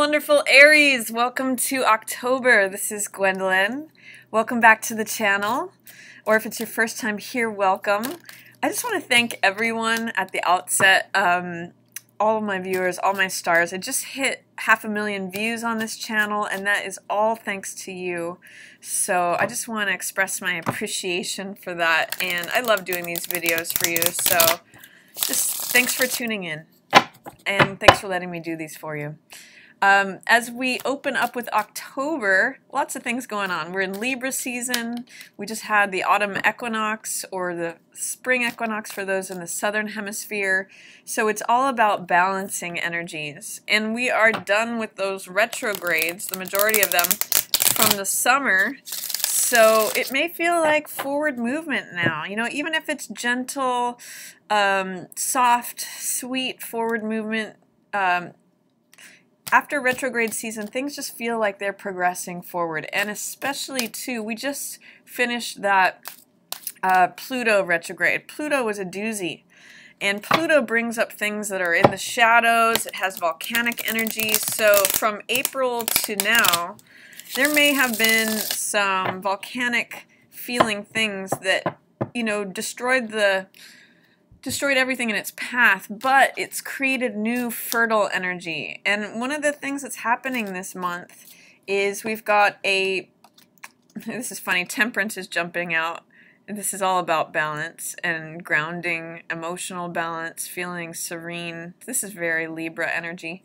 wonderful Aries. Welcome to October. This is Gwendolyn. Welcome back to the channel. Or if it's your first time here, welcome. I just want to thank everyone at the outset, all of my viewers, all my stars. I just hit 500,000 views on this channel, and that is all thanks to you. So I just want to express my appreciation for that, and I love doing these videos for you. So just thanks for tuning in, and thanks for letting me do these for you. As we open up with October, lots of things going on. We're in Libra season. We just had the autumn equinox, or the spring equinox for those in the southern hemisphere. So it's all about balancing energies. And we are done with those retrogrades, the majority of them, from the summer. So it may feel like forward movement now. You know, even if it's gentle, soft, sweet forward movement, after retrograde season, things just feel like they're progressing forward. And especially, too, we just finished that Pluto retrograde. Pluto was a doozy. And Pluto brings up things that are in the shadows. It has volcanic energy. So from April to now, there may have been some volcanic feeling things that, you know, destroyed everything in its path, but it's created new fertile energy. And one of the things that's happening this month is we've got this is funny, Temperance is jumping out. This is all about balance and grounding, emotional balance, feeling serene. This is very Libra energy.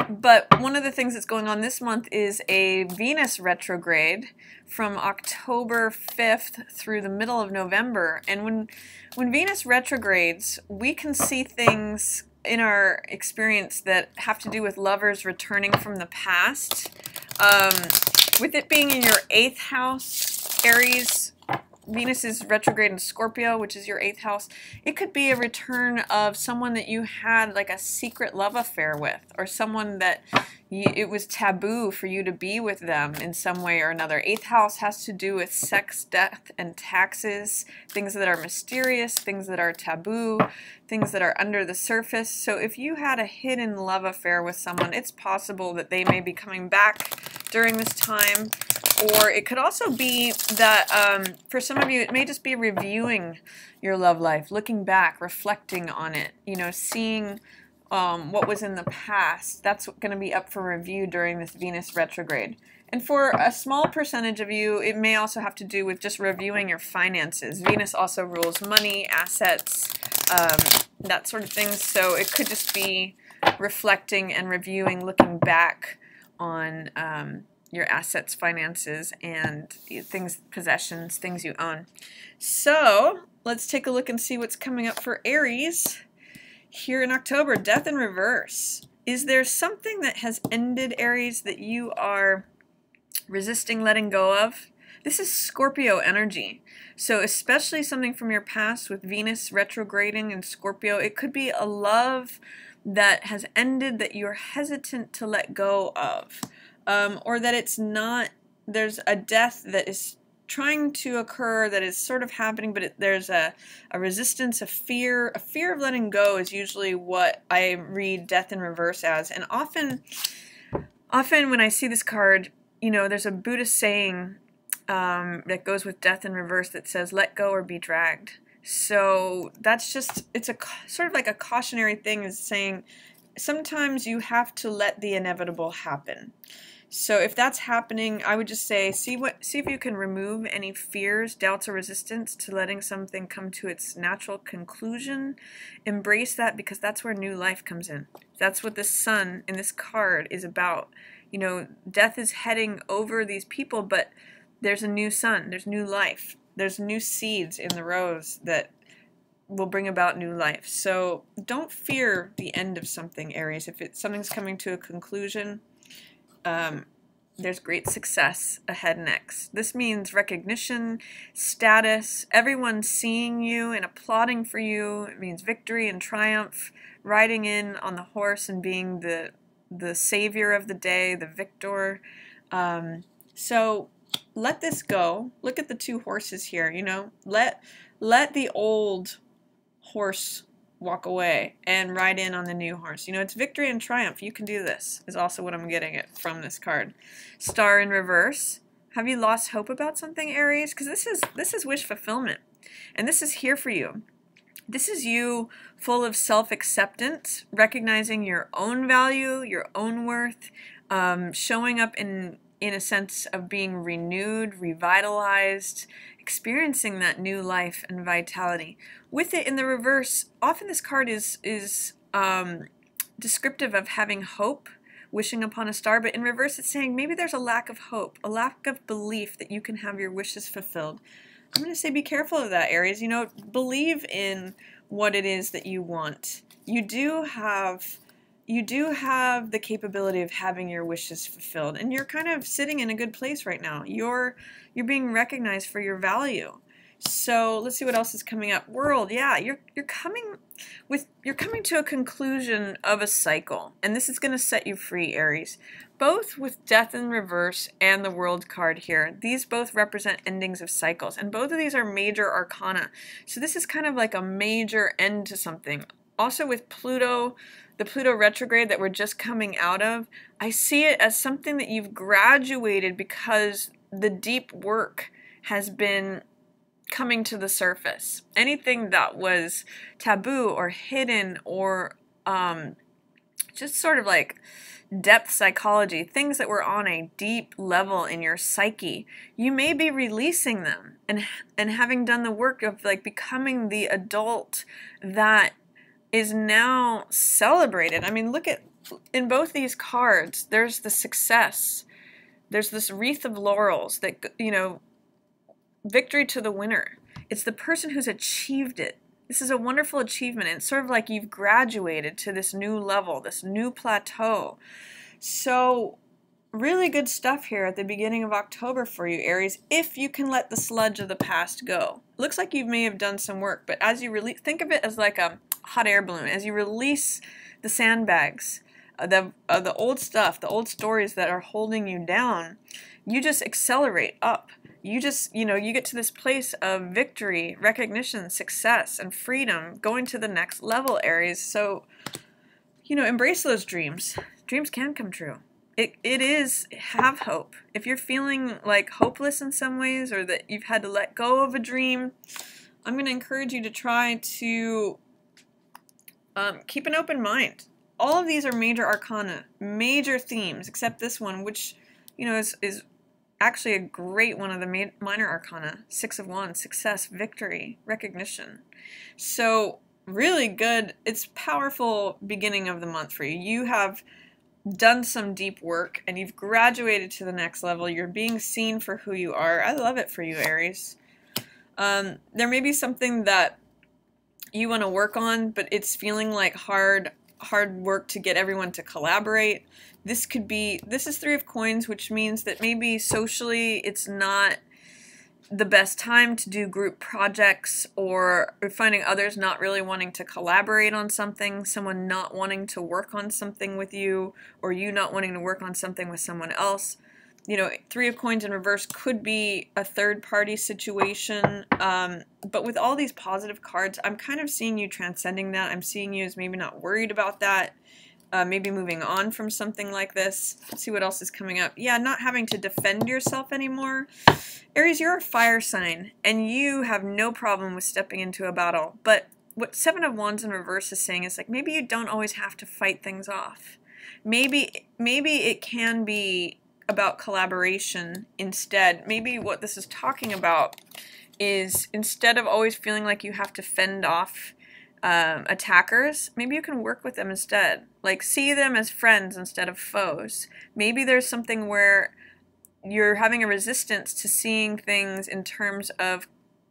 But one of the things that's going on this month is a Venus retrograde from October 5th through the middle of November. And when Venus retrogrades, we can see things in our experience that have to do with lovers returning from the past. With it being in your 8th house, Aries, Venus is retrograde in Scorpio, which is your 8th house. It could be a return of someone that you had like a secret love affair with, or someone that it was taboo for you to be with them in some way or another. 8th house has to do with sex, death, and taxes, things that are mysterious, things that are taboo, things that are under the surface. So if you had a hidden love affair with someone, it's possible that they may be coming back during this time. Or it could also be that for some of you, it may just be reviewing your love life, looking back, reflecting on it, you know, seeing what was in the past. That's going to be up for review during this Venus retrograde. And for a small percentage of you, it may also have to do with just reviewing your finances. Venus also rules money, assets, that sort of thing. So it could just be reflecting and reviewing, looking back on your assets, finances, and things, possessions, things you own. So let's take a look and see what's coming up for Aries here in October. Death in reverse. Is there something that has ended, Aries, that you are resisting letting go of? This is Scorpio energy. So especially something from your past with Venus retrograding in Scorpio. It could be a love that has ended that you're hesitant to let go of. Or that it's not, there's a death that is trying to occur, that is sort of happening, but there's a resistance, a fear of letting go is usually what I read death in reverse as. And often when I see this card, you know, there's a Buddhist saying that goes with death in reverse that says, let go or be dragged. So that's just, it's a sort of like a cautionary thing, is saying sometimes you have to let the inevitable happen. So if that's happening, I would just say, see if you can remove any fears, doubts, or resistance to letting something come to its natural conclusion. Embrace that, because that's where new life comes in. That's what the sun in this card is about. You know, death is heading over these people, but there's a new sun, there's new life, there's new seeds in the rose that will bring about new life. So don't fear the end of something, Aries. If something's coming to a conclusion, there's great success ahead next. This means recognition, status, everyone seeing you and applauding for you. It means victory and triumph, riding in on the horse and being the savior of the day, the victor. So let this go. Look at the two horses here, you know. Let the old horse walk away and ride in on the new horse. You know, it's victory and triumph. You can do this, is also what I'm getting at from this card. Star in reverse. Have you lost hope about something, Aries? Because this is wish fulfillment. And this is here for you. This is you full of self-acceptance, recognizing your own value, your own worth, showing up in a sense of being renewed, revitalized, experiencing that new life and vitality. With it in the reverse, often this card is descriptive of having hope, wishing upon a star, but in reverse it's saying maybe there's a lack of hope, a lack of belief that you can have your wishes fulfilled. I'm going to say be careful of that, Aries. You know, believe in what it is that you want. You do have the capability of having your wishes fulfilled, and you're kind of sitting in a good place right now. You're being recognized for your value. So let's see what else is coming up. World, yeah, you're coming to a conclusion of a cycle, and this is going to set you free, Aries. Both with Death in reverse and the World card here, these both represent endings of cycles, and both of these are major arcana. So this is kind of like a major end to something. Also with Pluto, the Pluto retrograde that we're just coming out of, I see it as something that you've graduated because the deep work has been coming to the surface. Anything that was taboo or hidden or just sort of like depth psychology, things that were on a deep level in your psyche, you may be releasing them and having done the work of like becoming the adult that is now celebrated. I mean, look at, in both these cards, there's the success. There's this wreath of laurels that, you know, victory to the winner. It's the person who's achieved it. This is a wonderful achievement. And it's sort of like you've graduated to this new level, this new plateau. So really good stuff here at the beginning of October for you, Aries, if you can let the sludge of the past go. It looks like you may have done some work, but as you release, think of it as like a hot air balloon. As you release the sandbags, the old stuff, the old stories that are holding you down, you just accelerate up. You just, you know, you get to this place of victory, recognition, success, and freedom, going to the next level, Aries. So, you know, embrace those dreams. Dreams can come true. It is, have hope. If you're feeling like hopeless in some ways, or that you've had to let go of a dream, I'm going to encourage you to try to keep an open mind. All of these are major arcana, major themes, except this one, which, you know, is actually a great one of the minor arcana. Six of Wands, success, victory, recognition. So really good. It's powerful beginning of the month for you. You have done some deep work and you've graduated to the next level. You're being seen for who you are. I love it for you, Aries. There may be something that you want to work on, but it's feeling like hard work to get everyone to collaborate. This is Three of Coins, which means that maybe socially it's not the best time to do group projects, or finding others not really wanting to collaborate on something, someone not wanting to work on something with you, or you not wanting to work on something with someone else. You know, Three of Coins in reverse could be a third-party situation, but with all these positive cards, I'm kind of seeing you transcending that. I'm seeing you as maybe not worried about that, maybe moving on from something like this. Let's see what else is coming up. Yeah, not having to defend yourself anymore. Aries, you're a fire sign, and you have no problem with stepping into a battle, but what Seven of Wands in reverse is saying is like maybe you don't always have to fight things off. Maybe it can be about collaboration instead. Maybe what this is talking about is instead of always feeling like you have to fend off attackers, maybe you can work with them instead. Like see them as friends instead of foes. Maybe there's something where you're having a resistance to seeing things in terms of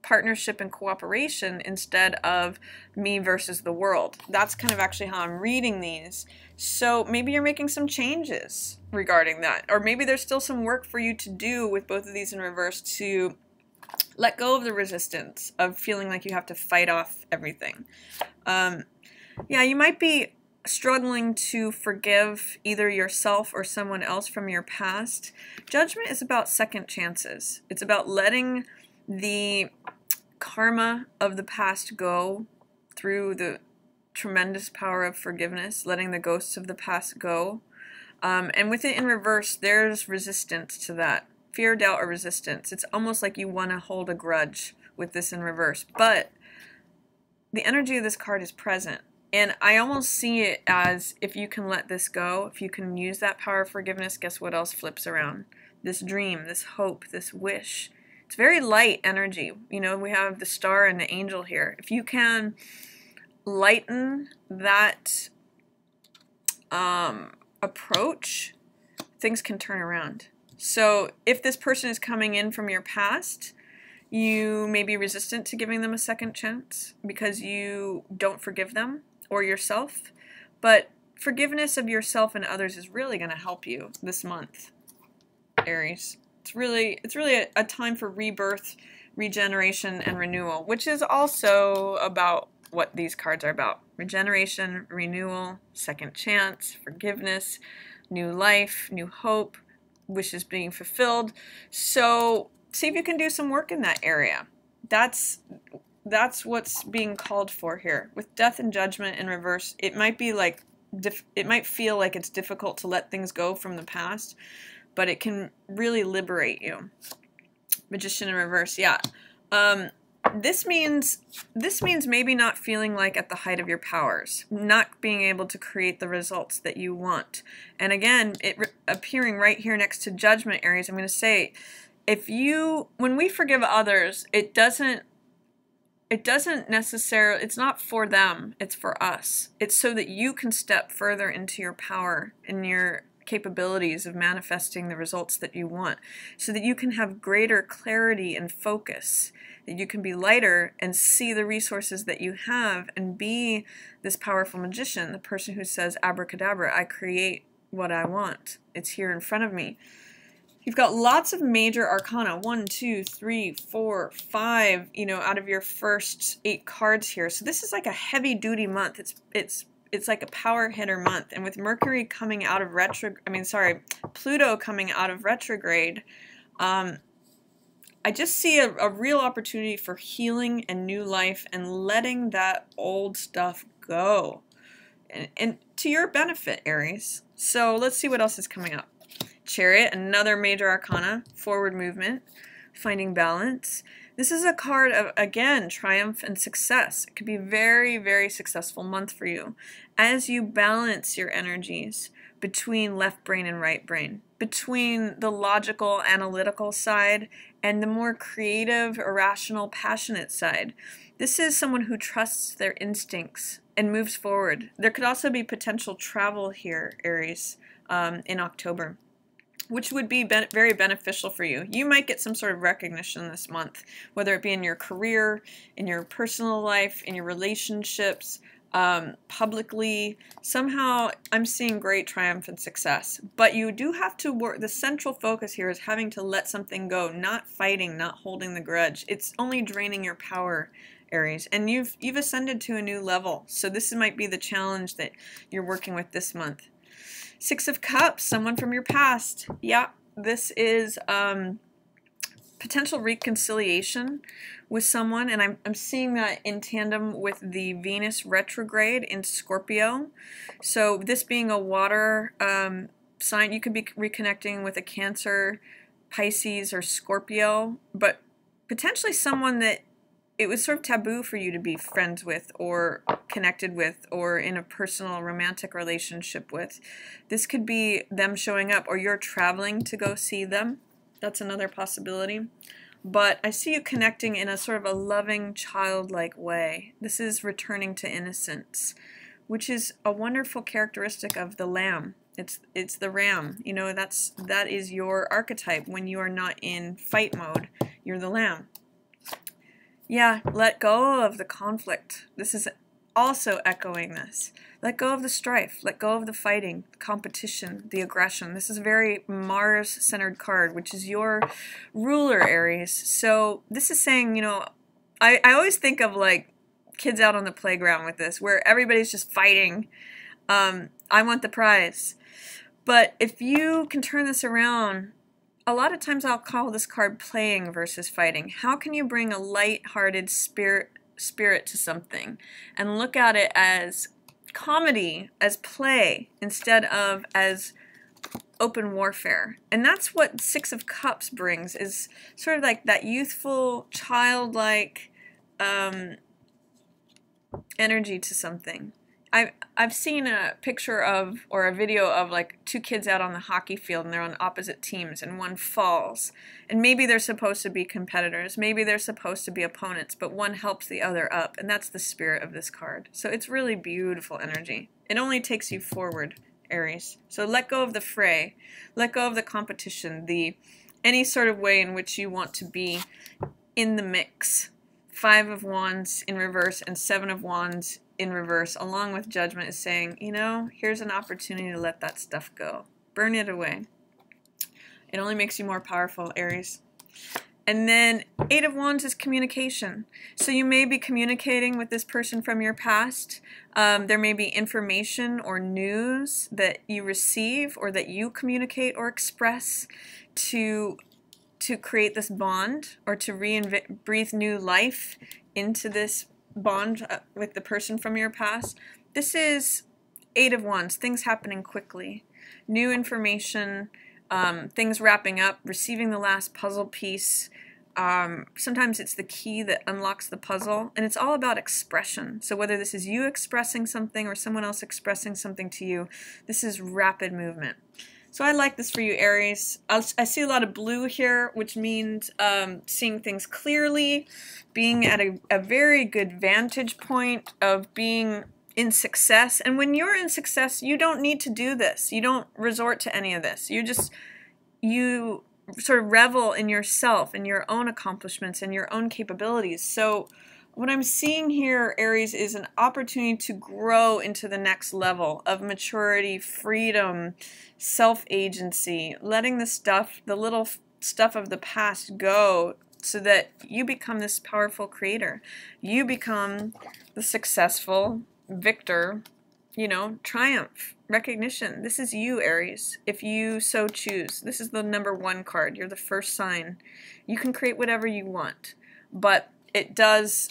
partnership and cooperation instead of me versus the world. That's kind of actually how I'm reading these. So maybe you're making some changes regarding that. Or maybe there's still some work for you to do with both of these in reverse to let go of the resistance of feeling like you have to fight off everything. Yeah, you might be struggling to forgive either yourself or someone else from your past. Judgment is about second chances. It's about letting the karma of the past go through the tremendous power of forgiveness, letting the ghosts of the past go. And with it in reverse, there's resistance to that. Fear, doubt, or resistance. It's almost like you want to hold a grudge with this in reverse. But the energy of this card is present. And I almost see it as, if you can let this go, if you can use that power of forgiveness, guess what else flips around? This dream, this hope, this wish. It's very light energy. You know, we have the star and the angel here. If you can lighten that approach, things can turn around. So if this person is coming in from your past, you may be resistant to giving them a second chance because you don't forgive them or yourself. But forgiveness of yourself and others is really going to help you this month, Aries. It's really a time for rebirth, regeneration, and renewal, which is also about what these cards are about. Regeneration, renewal, second chance, forgiveness, new life, new hope, wishes being fulfilled. So see if you can do some work in that area. That's what's being called for here. With death and judgment in reverse, it might be like it might feel like it's difficult to let things go from the past, but it can really liberate you. Magician in reverse, yeah. This means maybe not feeling like at the height of your powers, not being able to create the results that you want. And again, appearing right here next to judgment, Aries, I'm going to say, when we forgive others, it doesn't necessarily, it's not for them, it's for us. It's so that you can step further into your power and your capabilities of manifesting the results that you want, so that you can have greater clarity and focus, that you can be lighter and see the resources that you have and be this powerful magician, the person who says, abracadabra, I create what I want. It's here in front of me. You've got lots of major arcana, 1, 2, 3, 4, 5, you know, out of your first 8 cards here. So this is like a heavy duty month. It's like a power hitter month. And with Mercury coming out of Pluto coming out of retrograde, I just see a real opportunity for healing and new life and letting that old stuff go. And to your benefit, Aries. So let's see what else is coming up. Chariot, another major arcana, forward movement, finding balance. This is a card of, again, triumph and success. It could be a very, very successful month for you as you balance your energies between left brain and right brain, between the logical, analytical side and the more creative, irrational, passionate side. This is someone who trusts their instincts and moves forward. There could also be potential travel here, Aries, in October, which would be very beneficial for you. You might get some sort of recognition this month, whether it be in your career, in your personal life, in your relationships, publicly. Somehow I'm seeing great triumph and success. But you do have to work. The central focus here is having to let something go, not fighting, not holding the grudge. It's only draining your power, Aries. And you've ascended to a new level. So this might be the challenge that you're working with this month. 6 of Cups, someone from your past. Yeah, this is potential reconciliation with someone, and I'm seeing that in tandem with the Venus retrograde in Scorpio. So this being a water sign, you could be reconnecting with a Cancer, Pisces, or Scorpio, but potentially someone that it was sort of taboo for you to be friends with or connected with or in a personal romantic relationship with. This could be them showing up, or you're traveling to go see them. That's another possibility. But I see you connecting in a sort of a loving, childlike way. This is returning to innocence, which is a wonderful characteristic of the lamb. It's the ram. You know, that is your archetype. When you are not in fight mode, you're the lamb. Yeah, let go of the conflict. This is also echoing this. Let go of the strife. Let go of the fighting, the competition, the aggression. This is a very Mars-centered card, which is your ruler, Aries. So this is saying, you know, I always think of like kids out on the playground with this, where everybody's just fighting. I want the prize. But if you can turn this around, a lot of times I'll call this card playing versus fighting. How can you bring a light-hearted, spirit to something and look at it as comedy, as play, instead of as open warfare. And that's what Six of Cups brings, is sort of like that youthful, childlike energy to something. I've seen a picture of, or a video of, like 2 kids out on the hockey field and they're on opposite teams and one falls. And maybe they're supposed to be competitors, maybe they're supposed to be opponents, but one helps the other up, and that's the spirit of this card. So it's really beautiful energy. It only takes you forward, Aries. So let go of the fray, let go of the competition, any sort of way in which you want to be in the mix. 5 of Wands in reverse and 7 of Wands in reverse, along with Judgment, is saying, you know, here's an opportunity to let that stuff go. Burn it away. It only makes you more powerful, Aries. And then 8 of Wands is communication. So you may be communicating with this person from your past. There may be information or news that you receive or that you communicate or express to create this bond, or to breathe new life into this bond with the person from your past. This is 8 of Wands, things happening quickly, new information, things wrapping up, receiving the last puzzle piece. Sometimes it's the key that unlocks the puzzle, and it's all about expression. So whether this is you expressing something or someone else expressing something to you, this is rapid movement. So I like this for you, Aries. I see a lot of blue here, which means seeing things clearly, being at a very good vantage point of being in success. And when you're in success, you don't need to do this. You don't resort to any of this. You sort of revel in yourself and your own accomplishments and your own capabilities. So what I'm seeing here, Aries, is an opportunity to grow into the next level of maturity, freedom, self-agency, letting the little stuff of the past go so that you become this powerful creator. You become the successful victor, you know, triumph, recognition. This is you, Aries, if you so choose. This is the number 1 card. You're the first sign. You can create whatever you want, but it does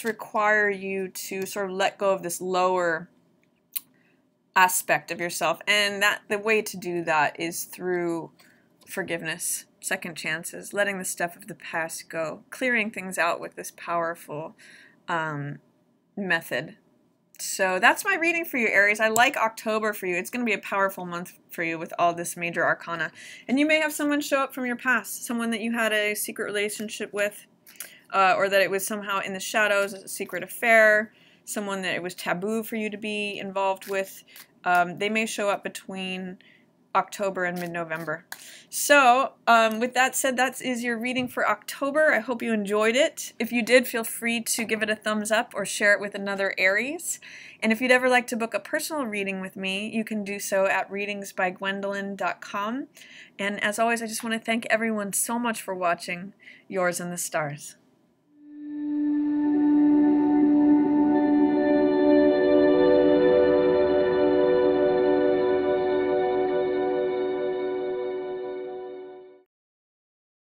require you to sort of let go of this lower aspect of yourself, and that the way to do that is through forgiveness, second chances, letting the stuff of the past go, clearing things out with this powerful method. So that's my reading for you, Aries. I like October for you. It's going to be a powerful month for you with all this major arcana, and you may have someone show up from your past, someone that you had a secret relationship with, or that it was somehow in the shadows, a secret affair, someone that it was taboo for you to be involved with. They may show up between October and mid-November. So with that said, that is your reading for October. I hope you enjoyed it. If you did, feel free to give it a thumbs up or share it with another Aries. And if you'd ever like to book a personal reading with me, you can do so at readingsbygwendolyn.com. And as always, I just want to thank everyone so much for watching. Yours in the stars.